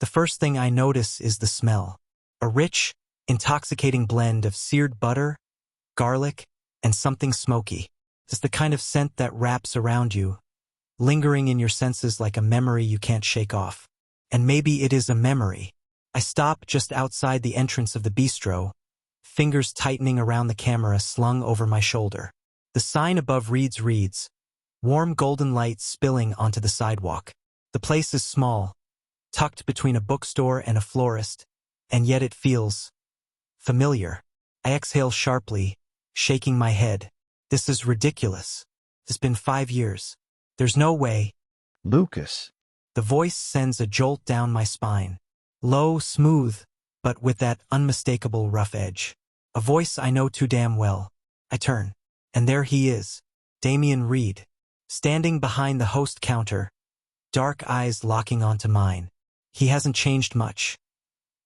The first thing I notice is the smell. A rich, intoxicating blend of seared butter, garlic, and something smoky. It's the kind of scent that wraps around you, lingering in your senses like a memory you can't shake off. And maybe it is a memory. I stop just outside the entrance of the bistro, fingers tightening around the camera slung over my shoulder. The sign above reads, warm golden light spilling onto the sidewalk. The place is small, tucked between a bookstore and a florist, and yet it feels familiar. I exhale sharply, shaking my head. This is ridiculous. It's been 5 years. There's no way. Lucas. The voice sends a jolt down my spine. Low, smooth, but with that unmistakable rough edge. A voice I know too damn well. I turn, and there he is, Damian Reed, standing behind the host counter, dark eyes locking onto mine. He hasn't changed much.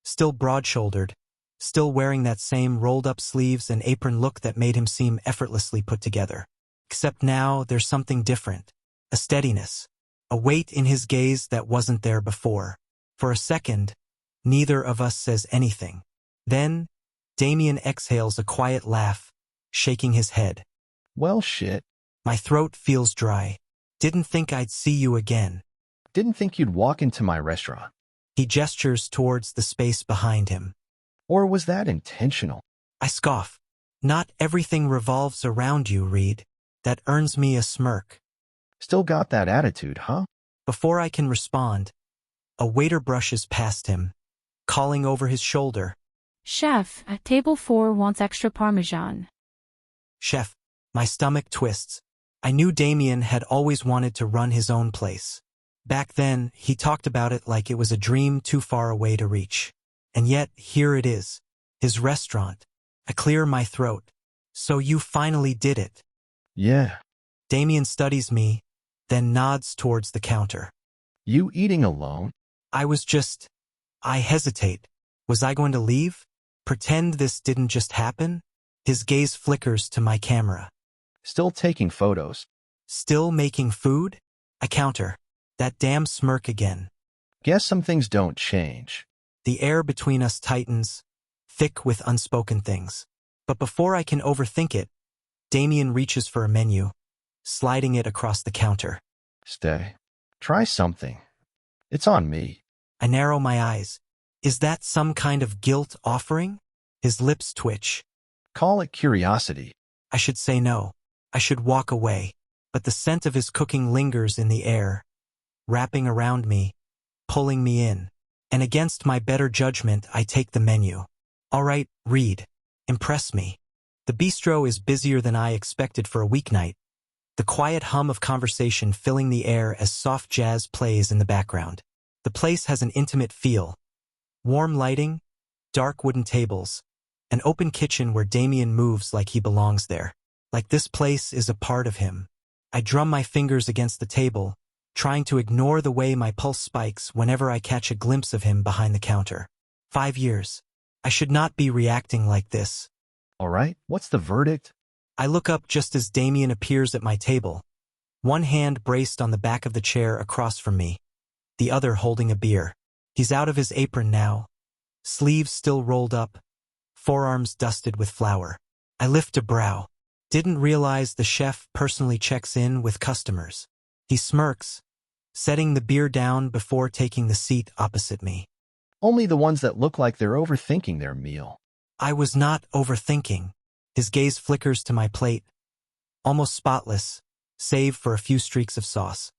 Still broad-shouldered, still wearing that same rolled-up sleeves and apron look that made him seem effortlessly put together. Except now there's something different. A steadiness. A weight in his gaze that wasn't there before. For a second, neither of us says anything. Then, Damian exhales a quiet laugh, shaking his head. Well, shit. My throat feels dry. Didn't think I'd see you again. Didn't think you'd walk into my restaurant. He gestures towards the space behind him. Or was that intentional? I scoff. Not everything revolves around you, Reed. That earns me a smirk. Still got that attitude, huh? Before I can respond, a waiter brushes past him, calling over his shoulder. Chef, table 4 wants extra Parmesan. Chef, my stomach twists. I knew Damian had always wanted to run his own place. Back then, he talked about it like it was a dream too far away to reach. And yet, here it is. His restaurant. I clear my throat. So you finally did it. Yeah. Damian studies me, then nods towards the counter. You eating alone? I hesitate. Was I going to leave? Pretend this didn't just happen? His gaze flickers to my camera. Still taking photos? Still making food? I counter. That damn smirk again. Guess some things don't change. The air between us tightens, thick with unspoken things. But before I can overthink it, Damian reaches for a menu, sliding it across the counter. Stay. Try something. It's on me. I narrow my eyes. Is that some kind of guilt offering? His lips twitch. Call it curiosity. I should say no. I should walk away. But the scent of his cooking lingers in the air, wrapping around me, pulling me in. And against my better judgment, I take the menu. All right, Reed. Impress me. The bistro is busier than I expected for a weeknight, the quiet hum of conversation filling the air as soft jazz plays in the background. The place has an intimate feel. Warm lighting, dark wooden tables, an open kitchen where Damian moves like he belongs there. Like this place is a part of him. I drum my fingers against the table, trying to ignore the way my pulse spikes whenever I catch a glimpse of him behind the counter. 5 years. I should not be reacting like this. All right, what's the verdict? I look up just as Damian appears at my table, one hand braced on the back of the chair across from me, the other holding a beer. He's out of his apron now, sleeves still rolled up, forearms dusted with flour. I lift a brow. Didn't realize the chef personally checks in with customers. He smirks, setting the beer down before taking the seat opposite me. Only the ones that look like they're overthinking their meal. I was not overthinking. His gaze flickers to my plate, almost spotless, save for a few streaks of sauce.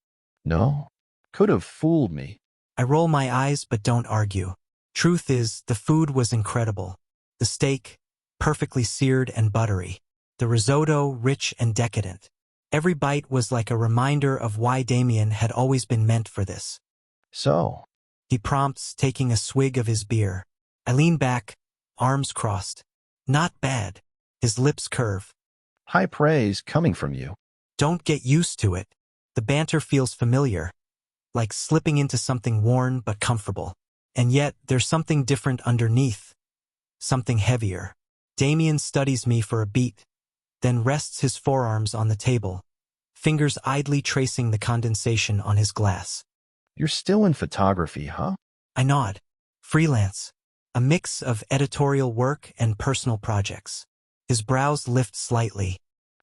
No, could have fooled me. I roll my eyes but don't argue. Truth is, the food was incredible. The steak, perfectly seared and buttery. The risotto, rich and decadent. Every bite was like a reminder of why Damian had always been meant for this. So? He prompts, taking a swig of his beer. I lean back, arms crossed. Not bad. His lips curve. High praise coming from you. Don't get used to it. The banter feels familiar, like slipping into something worn but comfortable. And yet, there's something different underneath. Something heavier. Damian studies me for a beat, then rests his forearms on the table, fingers idly tracing the condensation on his glass. You're still in photography, huh? I nod. Freelance. A mix of editorial work and personal projects. His brows lift slightly.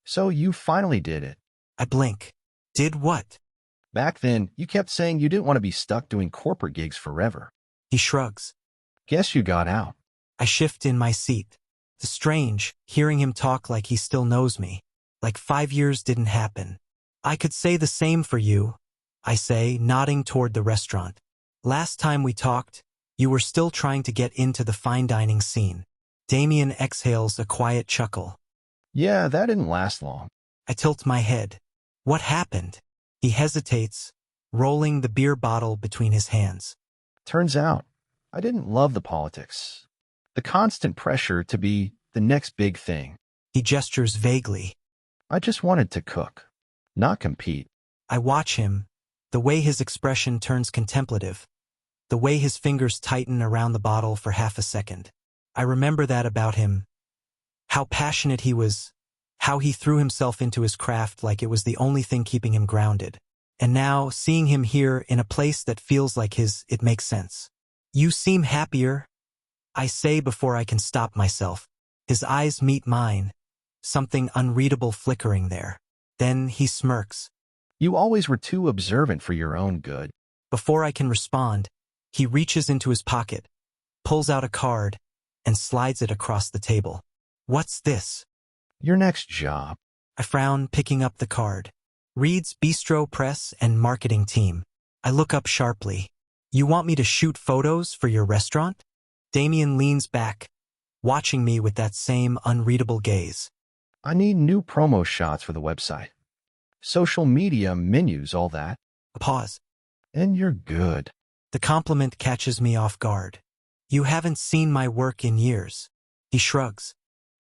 So you finally did it. I blink. Did what? Back then, you kept saying you didn't want to be stuck doing corporate gigs forever. He shrugs. Guess you got out. I shift in my seat. It's strange, hearing him talk like he still knows me. Like 5 years didn't happen. I could say the same for you, I say, nodding toward the restaurant. Last time we talked, you were still trying to get into the fine dining scene. Damien exhales a quiet chuckle. Yeah, that didn't last long. I tilt my head. What happened? He hesitates, rolling the beer bottle between his hands. Turns out, I didn't love the politics. The constant pressure to be the next big thing. He gestures vaguely. I just wanted to cook, not compete. I watch him, the way his expression turns contemplative, the way his fingers tighten around the bottle for half a second. I remember that about him. How passionate he was, how he threw himself into his craft like it was the only thing keeping him grounded. And now, seeing him here in a place that feels like his, it makes sense. You seem happier, I say before I can stop myself. His eyes meet mine, something unreadable flickering there. Then he smirks. You always were too observant for your own good. Before I can respond, he reaches into his pocket, pulls out a card, and slides it across the table. What's this? Your next job. I frown, picking up the card. Reads Bistro Press and Marketing Team. I look up sharply. You want me to shoot photos for your restaurant? Damien leans back, watching me with that same unreadable gaze. I need new promo shots for the website. Social media, menus, all that. A pause. And you're good. The compliment catches me off guard. You haven't seen my work in years. He shrugs.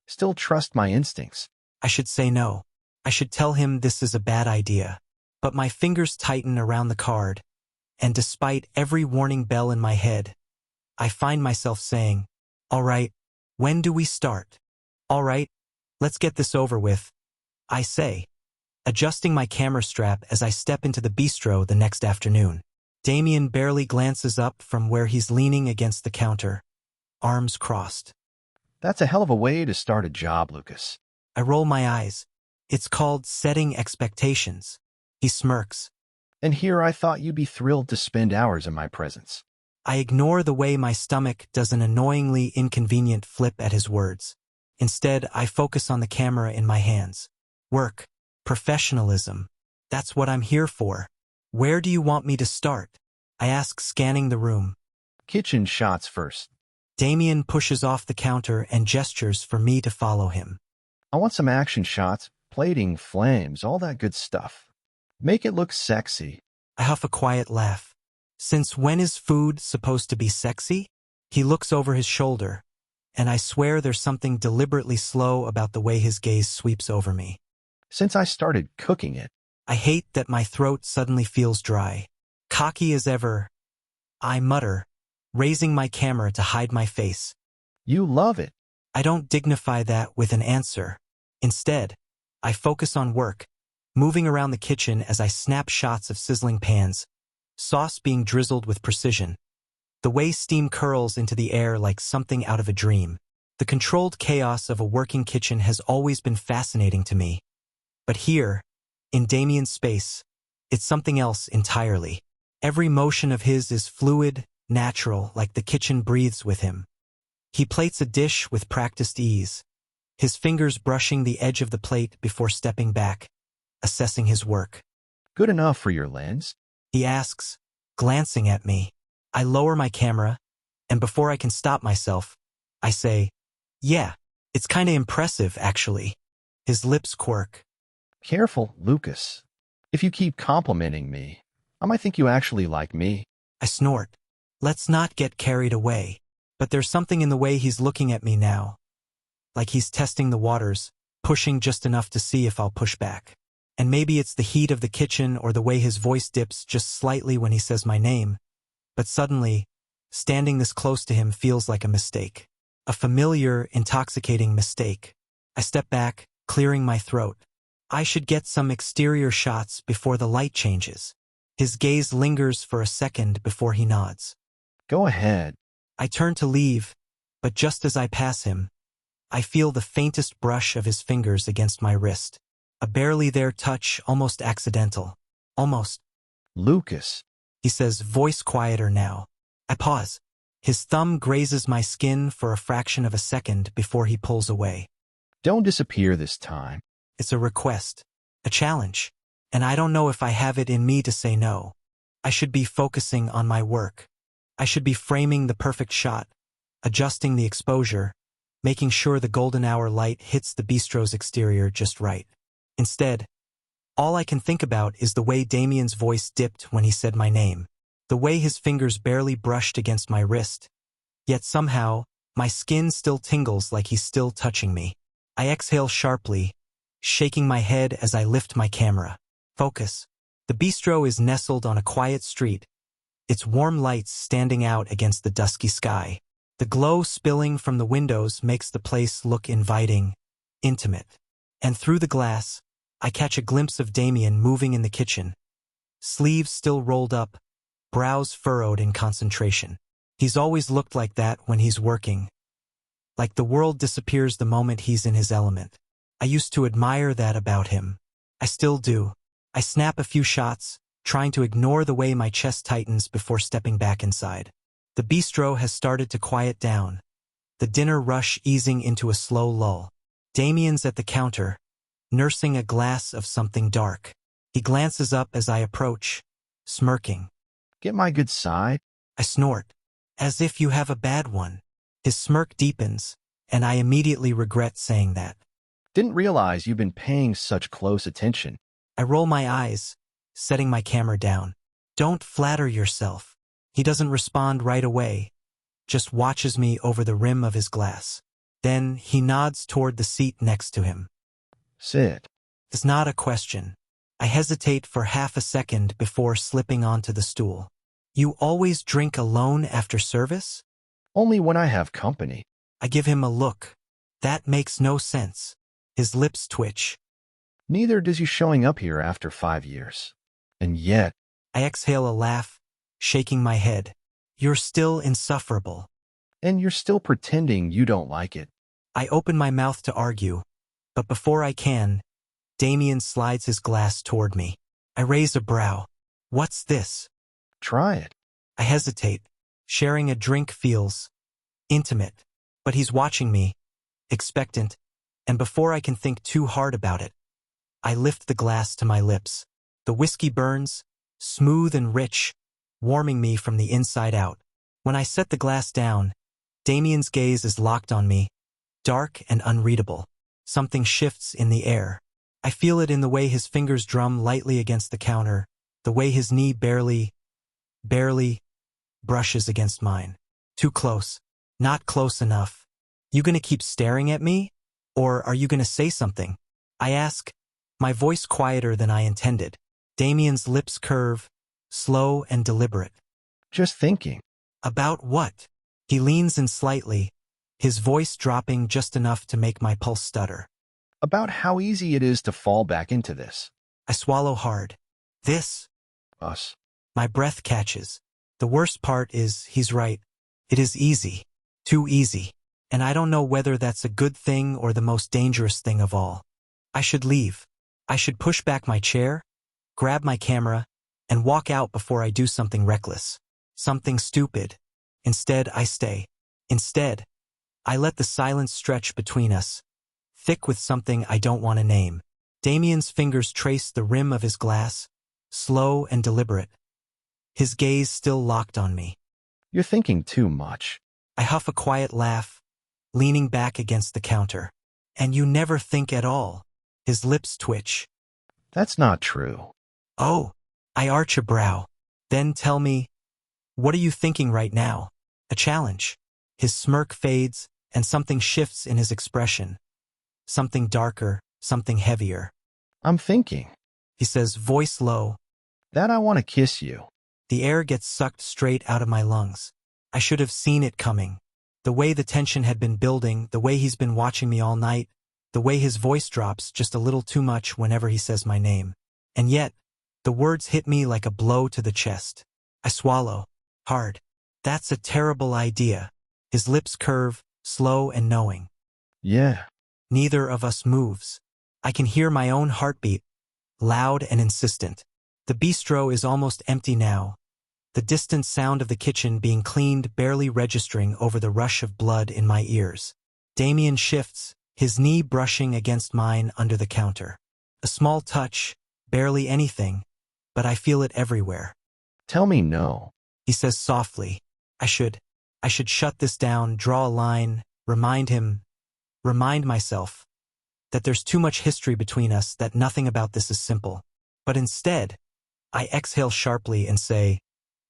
Still trust my instincts. I should say no. I should tell him this is a bad idea. But my fingers tighten around the card, and despite every warning bell in my head, I find myself saying, all right, when do we start? All right, let's get this over with, I say, adjusting my camera strap as I step into the bistro the next afternoon. Damien barely glances up from where he's leaning against the counter, arms crossed. That's a hell of a way to start a job, Lucas. I roll my eyes. It's called setting expectations. He smirks. And here I thought you'd be thrilled to spend hours in my presence. I ignore the way my stomach does an annoyingly inconvenient flip at his words. Instead, I focus on the camera in my hands. Work. Professionalism. That's what I'm here for. Where do you want me to start? I ask, scanning the room. Kitchen shots first. Damien pushes off the counter and gestures for me to follow him. I want some action shots, plating, flames, all that good stuff. Make it look sexy. I huff a quiet laugh. Since when is food supposed to be sexy? He looks over his shoulder, and I swear there's something deliberately slow about the way his gaze sweeps over me. Since I started cooking it. I hate that my throat suddenly feels dry. Cocky as ever, I mutter, raising my camera to hide my face. You love it. I don't dignify that with an answer. Instead, I focus on work, moving around the kitchen as I snap shots of sizzling pans, sauce being drizzled with precision. The way steam curls into the air like something out of a dream. The controlled chaos of a working kitchen has always been fascinating to me. But here, in Damien's space, it's something else entirely. Every motion of his is fluid, natural, like the kitchen breathes with him. He plates a dish with practiced ease, his fingers brushing the edge of the plate before stepping back, assessing his work. Good enough for your lens? He asks, glancing at me. I lower my camera, and before I can stop myself, I say, yeah, it's kinda impressive, actually. His lips quirk. Careful, Lucas. If you keep complimenting me, I might think you actually like me. I snort. Let's not get carried away. But there's something in the way he's looking at me now. Like he's testing the waters, pushing just enough to see if I'll push back. And maybe it's the heat of the kitchen or the way his voice dips just slightly when he says my name. But suddenly, standing this close to him feels like a mistake. A familiar, intoxicating mistake. I step back, clearing my throat. I should get some exterior shots before the light changes. His gaze lingers for a second before he nods. Go ahead. I turn to leave, but just as I pass him, I feel the faintest brush of his fingers against my wrist. A barely there touch, almost accidental. Almost. Lucas. He says, voice quieter now. I pause. His thumb grazes my skin for a fraction of a second before he pulls away. Don't disappear this time. It's a request. A challenge. And I don't know if I have it in me to say no. I should be focusing on my work. I should be framing the perfect shot, adjusting the exposure, making sure the golden hour light hits the bistro's exterior just right. Instead, all I can think about is the way Damien's voice dipped when he said my name, the way his fingers barely brushed against my wrist. Yet somehow, my skin still tingles like he's still touching me. I exhale sharply, shaking my head as I lift my camera. Focus. The bistro is nestled on a quiet street, its warm lights standing out against the dusky sky. The glow spilling from the windows makes the place look inviting, intimate. And through the glass, I catch a glimpse of Damien moving in the kitchen, sleeves still rolled up, brows furrowed in concentration. He's always looked like that when he's working, like the world disappears the moment he's in his element. I used to admire that about him. I still do. I snap a few shots, trying to ignore the way my chest tightens before stepping back inside. The bistro has started to quiet down, the dinner rush easing into a slow lull. Damien's at the counter, nursing a glass of something dark. He glances up as I approach, smirking. Get my good side? I snort. As if you have a bad one. His smirk deepens, and I immediately regret saying that. Didn't realize you've been paying such close attention. I roll my eyes, setting my camera down. Don't flatter yourself. He doesn't respond right away, just watches me over the rim of his glass. Then he nods toward the seat next to him. Sit. It's not a question. I hesitate for half a second before slipping onto the stool. You always drink alone after service? Only when I have company. I give him a look. That makes no sense. His lips twitch. Neither does you showing up here after 5 years. And yet... I exhale a laugh, shaking my head. You're still insufferable. And you're still pretending you don't like it. I open my mouth to argue, but before I can, Damien slides his glass toward me. I raise a brow. What's this? Try it. I hesitate. Sharing a drink feels intimate, but he's watching me, expectant, and before I can think too hard about it, I lift the glass to my lips. The whiskey burns, smooth and rich, warming me from the inside out. When I set the glass down, Damien's gaze is locked on me, dark and unreadable. Something shifts in the air. I feel it in the way his fingers drum lightly against the counter, the way his knee barely brushes against mine. Too close. Not close enough. You gonna keep staring at me? Or are you gonna say something? I ask, my voice quieter than I intended. Damien's lips curve, slow and deliberate. Just thinking. About what? He leans in slightly, his voice dropping just enough to make my pulse stutter. About how easy it is to fall back into this. I swallow hard. This? Us. My breath catches. The worst part is, he's right. It is easy. Too easy. And I don't know whether that's a good thing or the most dangerous thing of all. I should leave. I should push back my chair, grab my camera, and walk out before I do something reckless. Something stupid. Instead, I stay. Instead, I let the silence stretch between us, thick with something I don't want to name. Damien's fingers trace the rim of his glass, slow and deliberate. His gaze still locked on me. You're thinking too much. I huff a quiet laugh, leaning back against the counter. And you never think at all. His lips twitch. That's not true. Oh, I arch a brow. Then tell me, what are you thinking right now? A challenge. His smirk fades, and something shifts in his expression. Something darker, something heavier. I'm thinking. He says, voice low. That I want to kiss you. The air gets sucked straight out of my lungs. I should have seen it coming. The way the tension had been building, the way he's been watching me all night, the way his voice drops just a little too much whenever he says my name. And yet, the words hit me like a blow to the chest. I swallow. Hard. That's a terrible idea. His lips curve, slow and knowing. Yeah. Neither of us moves. I can hear my own heartbeat, loud and insistent. The bistro is almost empty now, the distant sound of the kitchen being cleaned barely registering over the rush of blood in my ears. Damien shifts, his knee brushing against mine under the counter. A small touch, barely anything, but I feel it everywhere. Tell me no. He says softly. I should shut this down, draw a line, remind myself that there's too much history between us, that nothing about this is simple. But instead, I exhale sharply and say,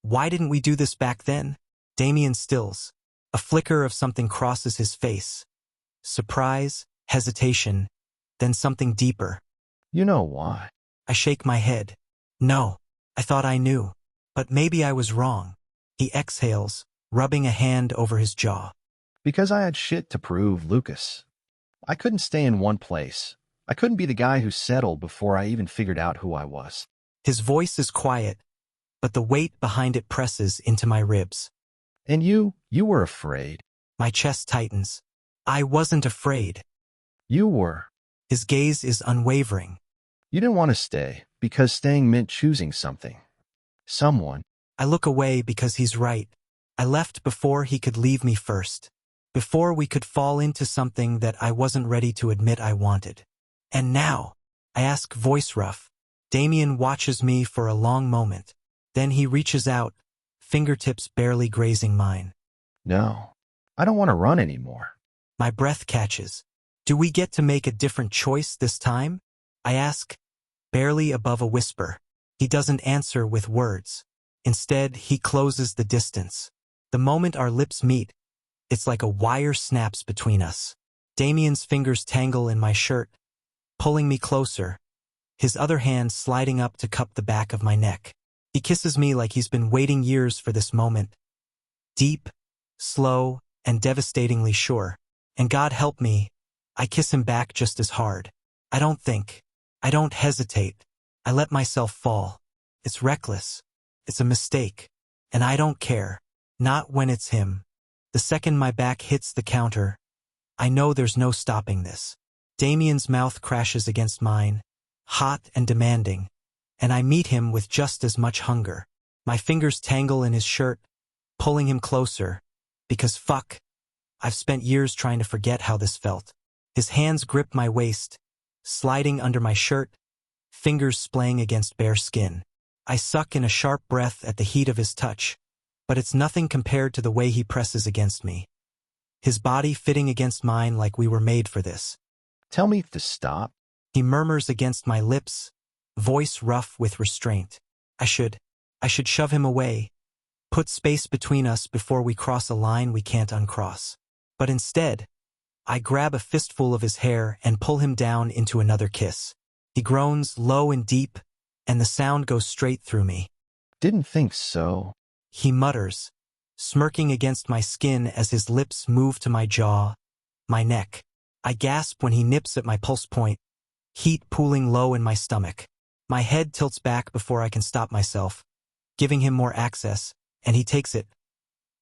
why didn't we do this back then? Damien stills. A flicker of something crosses his face. Surprise, hesitation, then something deeper. You know why. I shake my head. No, I thought I knew. But maybe I was wrong. He exhales, rubbing a hand over his jaw. Because I had shit to prove, Lucas. I couldn't stay in one place. I couldn't be the guy who settled before I even figured out who I was. His voice is quiet, but the weight behind it presses into my ribs. And you were afraid. My chest tightens. I wasn't afraid. You were. His gaze is unwavering. You didn't want to stay, because staying meant choosing something. Someone. I look away because he's right. I left before he could leave me first. Before we could fall into something that I wasn't ready to admit I wanted. And now, I ask, voice rough. Damien watches me for a long moment. Then he reaches out, fingertips barely grazing mine. No, I don't want to run anymore. My breath catches. Do we get to make a different choice this time? I ask, barely above a whisper. He doesn't answer with words. Instead, he closes the distance. The moment our lips meet, it's like a wire snaps between us. Damien's fingers tangle in my shirt, pulling me closer, his other hand sliding up to cup the back of my neck. He kisses me like he's been waiting years for this moment. Deep, slow, and devastatingly sure. And God help me, I kiss him back just as hard. I don't think. I don't hesitate. I let myself fall. It's reckless. It's a mistake. And I don't care. Not when it's him. The second my back hits the counter, I know there's no stopping this. Damien's mouth crashes against mine, hot and demanding, and I meet him with just as much hunger. My fingers tangle in his shirt, pulling him closer, because fuck, I've spent years trying to forget how this felt. His hands grip my waist, sliding under my shirt, fingers splaying against bare skin. I suck in a sharp breath at the heat of his touch, but it's nothing compared to the way he presses against me. His body fitting against mine like we were made for this. Tell me to stop. He murmurs against my lips, voice rough with restraint. I should shove him away, put space between us before we cross a line we can't uncross. But instead, I grab a fistful of his hair and pull him down into another kiss. He groans low and deep, and the sound goes straight through me. Didn't think so. He mutters, smirking against my skin as his lips move to my jaw, my neck. I gasp when he nips at my pulse point, heat pooling low in my stomach. My head tilts back before I can stop myself, giving him more access, and he takes it,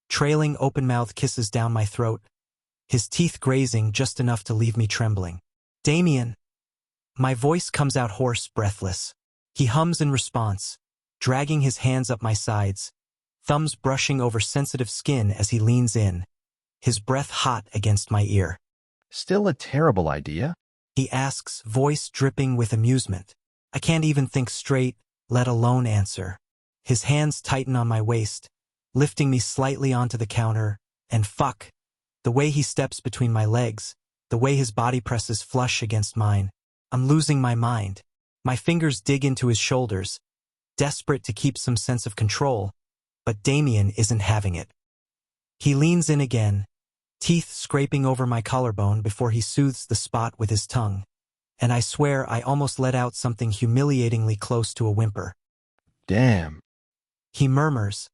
trailing open-mouthed kisses down my throat, his teeth grazing just enough to leave me trembling. Damien! My voice comes out hoarse, breathless. He hums in response, dragging his hands up my sides, thumbs brushing over sensitive skin as he leans in, his breath hot against my ear. Still a terrible idea? He asks, voice dripping with amusement. I can't even think straight, let alone answer. His hands tighten on my waist, lifting me slightly onto the counter, and fuck, the way he steps between my legs, the way his body presses flush against mine. I'm losing my mind. My fingers dig into his shoulders, desperate to keep some sense of control, but Damien isn't having it. He leans in again, teeth scraping over my collarbone before he soothes the spot with his tongue, and I swear I almost let out something humiliatingly close to a whimper. Damn. He murmurs,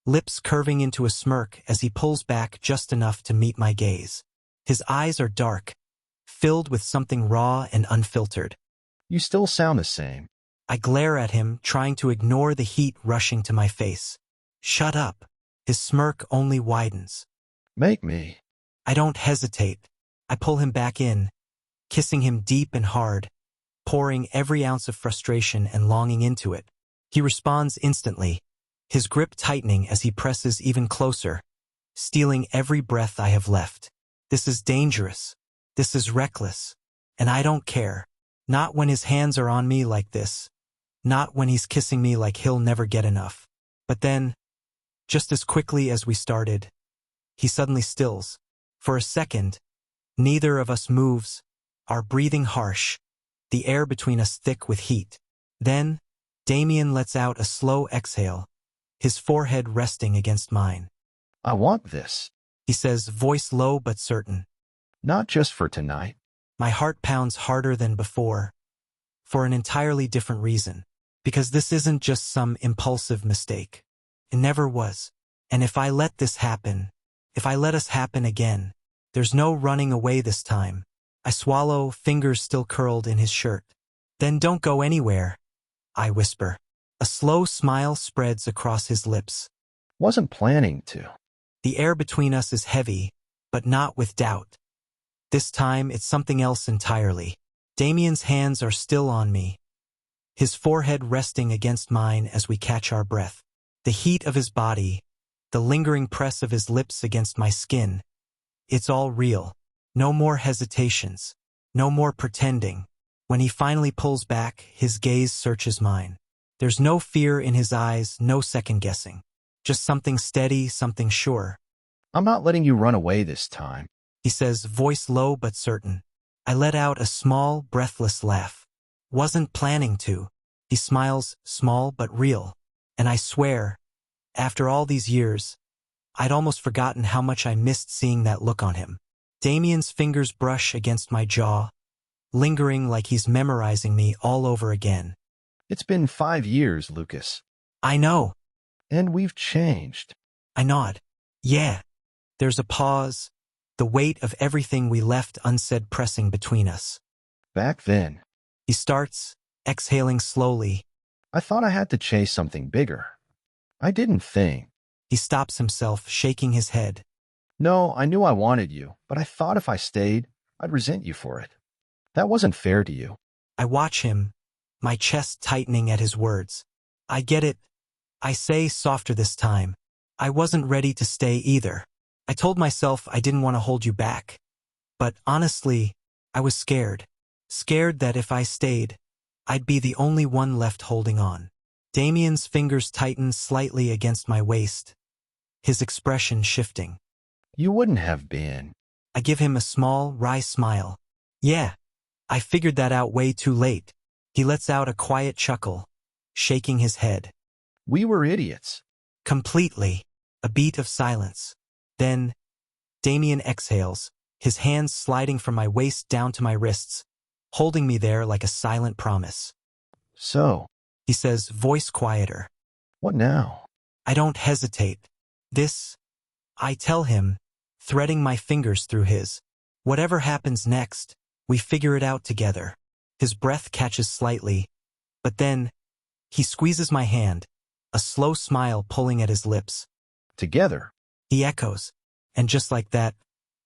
lips curving into a smirk as he pulls back just enough to meet my gaze. His eyes are dark, filled with something raw and unfiltered. You still sound the same. I glare at him, trying to ignore the heat rushing to my face. Shut up. His smirk only widens. Make me. I don't hesitate. I pull him back in, kissing him deep and hard, pouring every ounce of frustration and longing into it. He responds instantly, his grip tightening as he presses even closer, stealing every breath I have left. This is dangerous. This is reckless. And I don't care. Not when his hands are on me like this. Not when he's kissing me like he'll never get enough. But then, just as quickly as we started, he suddenly stills. For a second, neither of us moves, our breathing harsh, the air between us thick with heat. Then, Damien lets out a slow exhale, his forehead resting against mine. I want this. He says, voice low but certain. Not just for tonight. My heart pounds harder than before, for an entirely different reason. Because this isn't just some impulsive mistake. It never was. And if I let this happen, if I let us happen again, there's no running away this time. I swallow, fingers still curled in his shirt. Then don't go anywhere, I whisper. A slow smile spreads across his lips. Wasn't planning to. The air between us is heavy, but not with doubt. This time it's something else entirely. Damien's hands are still on me, his forehead resting against mine as we catch our breath. The heat of his body, the lingering press of his lips against my skin. It's all real. No more hesitations. No more pretending. When he finally pulls back, his gaze searches mine. There's no fear in his eyes, no second guessing. Just something steady, something sure. I'm not letting you run away this time. He says, voice low but certain. I let out a small, breathless laugh. Wasn't planning to. He smiles, small but real. And I swear, after all these years, I'd almost forgotten how much I missed seeing that look on him. Damien's fingers brush against my jaw, lingering like he's memorizing me all over again. It's been 5 years, Lucas. I know. And we've changed. I nod. Yeah. There's a pause, the weight of everything we left unsaid pressing between us. Back then. He starts, exhaling slowly. I thought I had to chase something bigger. I didn't think. He stops himself, shaking his head. No, I knew I wanted you, but I thought if I stayed, I'd resent you for it. That wasn't fair to you. I watch him, my chest tightening at his words. I get it. I say softer this time. I wasn't ready to stay either. I told myself I didn't want to hold you back. But honestly, I was scared. Scared that if I stayed, I'd be the only one left holding on. Damien's fingers tighten slightly against my waist, his expression shifting. You wouldn't have been. I give him a small, wry smile. Yeah, I figured that out way too late. He lets out a quiet chuckle, shaking his head. We were idiots. Completely. A beat of silence. Then, Damien exhales, his hands sliding from my waist down to my wrists, holding me there like a silent promise. So, he says, voice quieter. What now? I don't hesitate. This, I tell him, threading my fingers through his. Whatever happens next, we figure it out together. His breath catches slightly, but then, he squeezes my hand, a slow smile pulling at his lips. Together. He echoes, and just like that,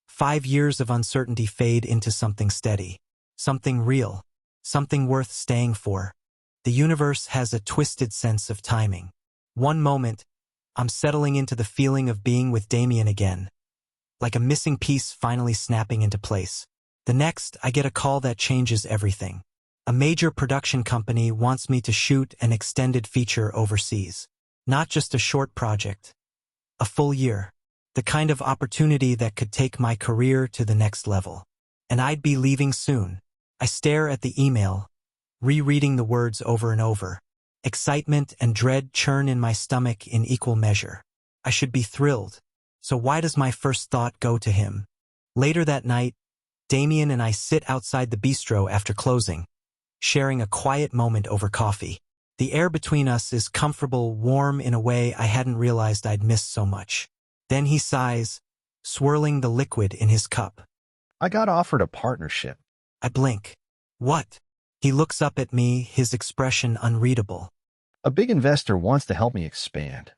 5 years of uncertainty fade into something steady, something real, something worth staying for. The universe has a twisted sense of timing. One moment, I'm settling into the feeling of being with Damien again, like a missing piece finally snapping into place. The next, I get a call that changes everything. A major production company wants me to shoot an extended feature overseas. Not just a short project. A full year. The kind of opportunity that could take my career to the next level. And I'd be leaving soon. I stare at the email, rereading the words over and over. Excitement and dread churn in my stomach in equal measure. I should be thrilled. So why does my first thought go to him? Later that night, Damien and I sit outside the bistro after closing, sharing a quiet moment over coffee. The air between us is comfortable, warm in a way I hadn't realized I'd missed so much. Then he sighs, swirling the liquid in his cup. I got offered a partnership. I blink. What? He looks up at me, his expression unreadable. A big investor wants to help me expand.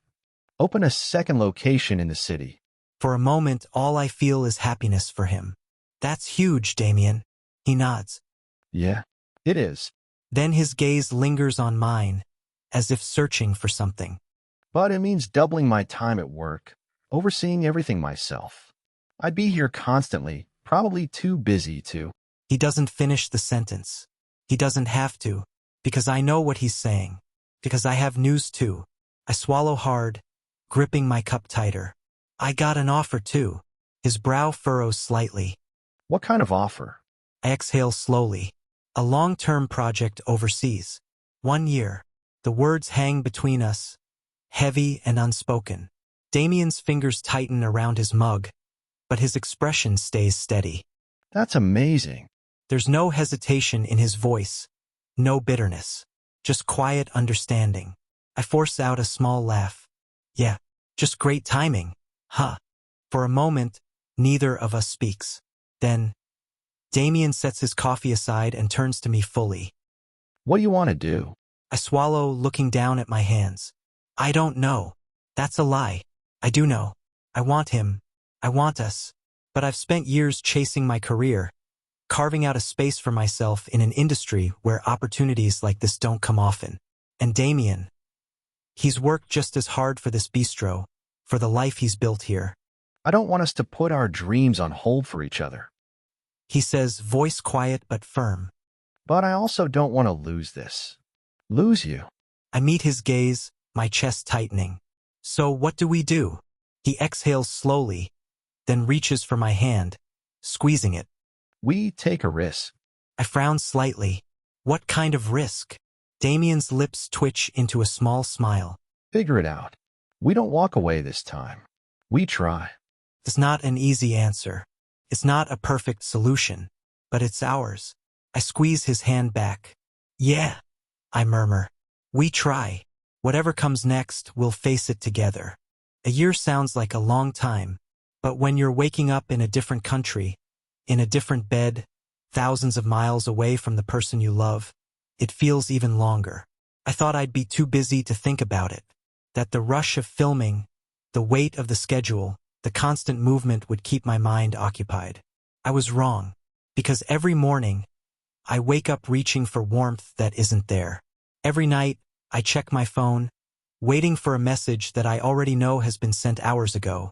Open a second location in the city. For a moment, all I feel is happiness for him. That's huge, Damien. He nods. Yeah, it is. Then his gaze lingers on mine, as if searching for something. But it means doubling my time at work, overseeing everything myself. I'd be here constantly, probably too busy to. He doesn't finish the sentence. He doesn't have to, because I know what he's saying. Because I have news too. I swallow hard, gripping my cup tighter. I got an offer too. His brow furrows slightly. What kind of offer? I exhale slowly. A long-term project overseas. 1 year. The words hang between us, heavy and unspoken. Damien's fingers tighten around his mug, but his expression stays steady. That's amazing. There's no hesitation in his voice, no bitterness, just quiet understanding. I force out a small laugh. Yeah, just great timing, huh? For a moment, neither of us speaks. Then, Damien sets his coffee aside and turns to me fully. What do you want to do? I swallow, looking down at my hands. I don't know. That's a lie. I do know. I want him. I want us. But I've spent years chasing my career, carving out a space for myself in an industry where opportunities like this don't come often. And Damien, he's worked just as hard for this bistro, for the life he's built here. I don't want us to put our dreams on hold for each other. He says, voice quiet but firm. But I also don't want to lose this. Lose you. I meet his gaze, my chest tightening. So what do we do? He exhales slowly, then reaches for my hand, squeezing it. We take a risk. I frown slightly. What kind of risk? Damien's lips twitch into a small smile. Figure it out. We don't walk away this time. We try. It's not an easy answer. It's not a perfect solution, but it's ours. I squeeze his hand back. Yeah, I murmur. We try. Whatever comes next, we'll face it together. A year sounds like a long time, but when you're waking up in a different country, in a different bed, thousands of miles away from the person you love, it feels even longer. I thought I'd be too busy to think about it, that the rush of filming, the weight of the schedule, the constant movement would keep my mind occupied. I was wrong, because every morning, I wake up reaching for warmth that isn't there. Every night, I check my phone, waiting for a message that I already know has been sent hours ago,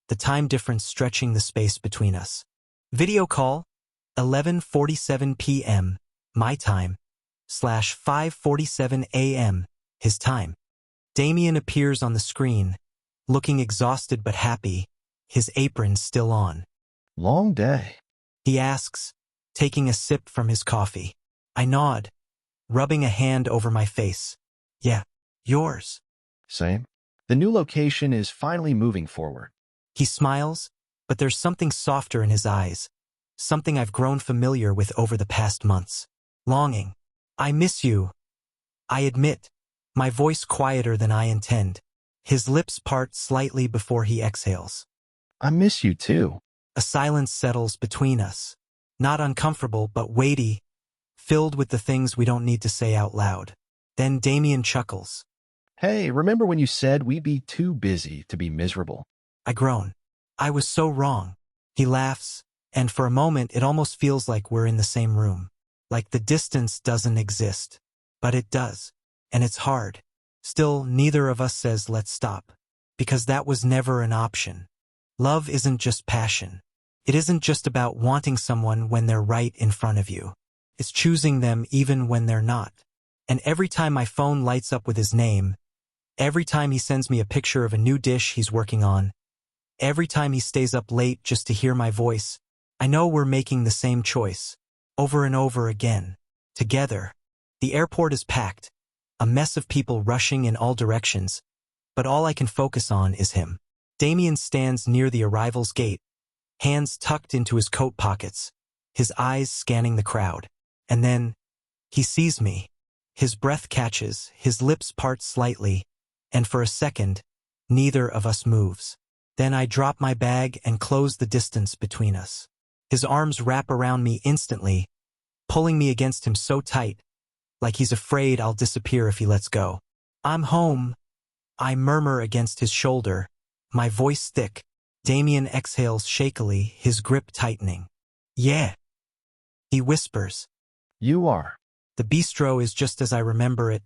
the time difference stretching the space between us. Video call, 11:47 p.m., my time, /5:47 a.m., his time. Damien appears on the screen, looking exhausted but happy, his apron still on. Long day. He asks, taking a sip from his coffee. I nod, rubbing a hand over my face. Yeah, yours. Same. The new location is finally moving forward. He smiles, but there's something softer in his eyes, something I've grown familiar with over the past months. Longing. I miss you. I admit, my voice quieter than I intend. His lips part slightly before he exhales. I miss you too. A silence settles between us. Not uncomfortable, but weighty, filled with the things we don't need to say out loud. Then Damien chuckles. Hey, remember when you said we'd be too busy to be miserable? I groan. I was so wrong. He laughs, and for a moment it almost feels like we're in the same room. Like the distance doesn't exist. But it does. And it's hard. Still, neither of us says let's stop. Because that was never an option. Love isn't just passion. It isn't just about wanting someone when they're right in front of you. It's choosing them even when they're not. And every time my phone lights up with his name, every time he sends me a picture of a new dish he's working on, every time he stays up late just to hear my voice, I know we're making the same choice, over and over again, together. The airport is packed, a mess of people rushing in all directions, but all I can focus on is him. Damien stands near the arrival's gate, hands tucked into his coat pockets, his eyes scanning the crowd. And then, he sees me. His breath catches, his lips part slightly, and for a second, neither of us moves. Then I drop my bag and close the distance between us. His arms wrap around me instantly, pulling me against him so tight, like he's afraid I'll disappear if he lets go. I'm home. I murmur against his shoulder, my voice thick. Damien exhales shakily, his grip tightening. Yeah. He whispers. You are. The bistro is just as I remember it.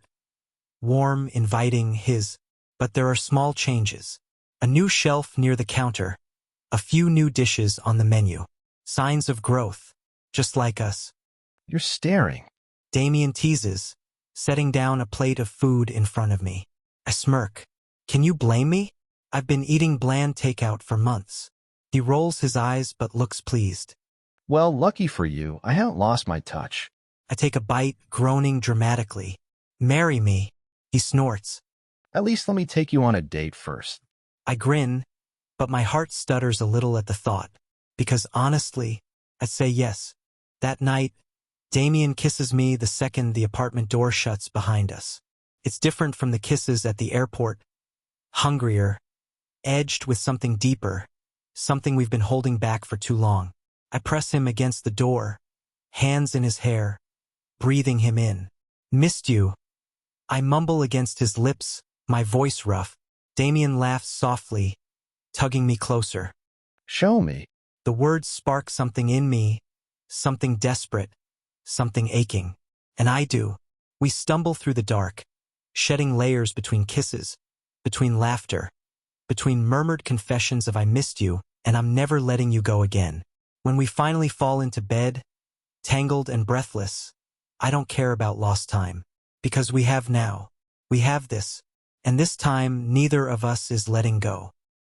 Warm, inviting, but there are small changes. A new shelf near the counter. A few new dishes on the menu. Signs of growth. Just like us. You're staring. Damien teases, setting down a plate of food in front of me. I smirk. Can you blame me? I've been eating bland takeout for months. He rolls his eyes but looks pleased. Well, lucky for you, I haven't lost my touch. I take a bite, groaning dramatically. Marry me, he snorts. At least let me take you on a date first. I grin, but my heart stutters a little at the thought, because honestly, I'd say yes. That night, Damien kisses me the second the apartment door shuts behind us. It's different from the kisses at the airport. Hungrier, edged with something deeper, something we've been holding back for too long. I press him against the door, hands in his hair, breathing him in. Missed you. I mumble against his lips, my voice rough. Damien laughs softly, tugging me closer. Show me. The words spark something in me, something desperate, something aching. And I do. We stumble through the dark, shedding layers between kisses, between laughter, between murmured confessions of I missed you and I'm never letting you go again. When we finally fall into bed, tangled and breathless, I don't care about lost time. Because we have now. We have this. And this time, neither of us is letting go.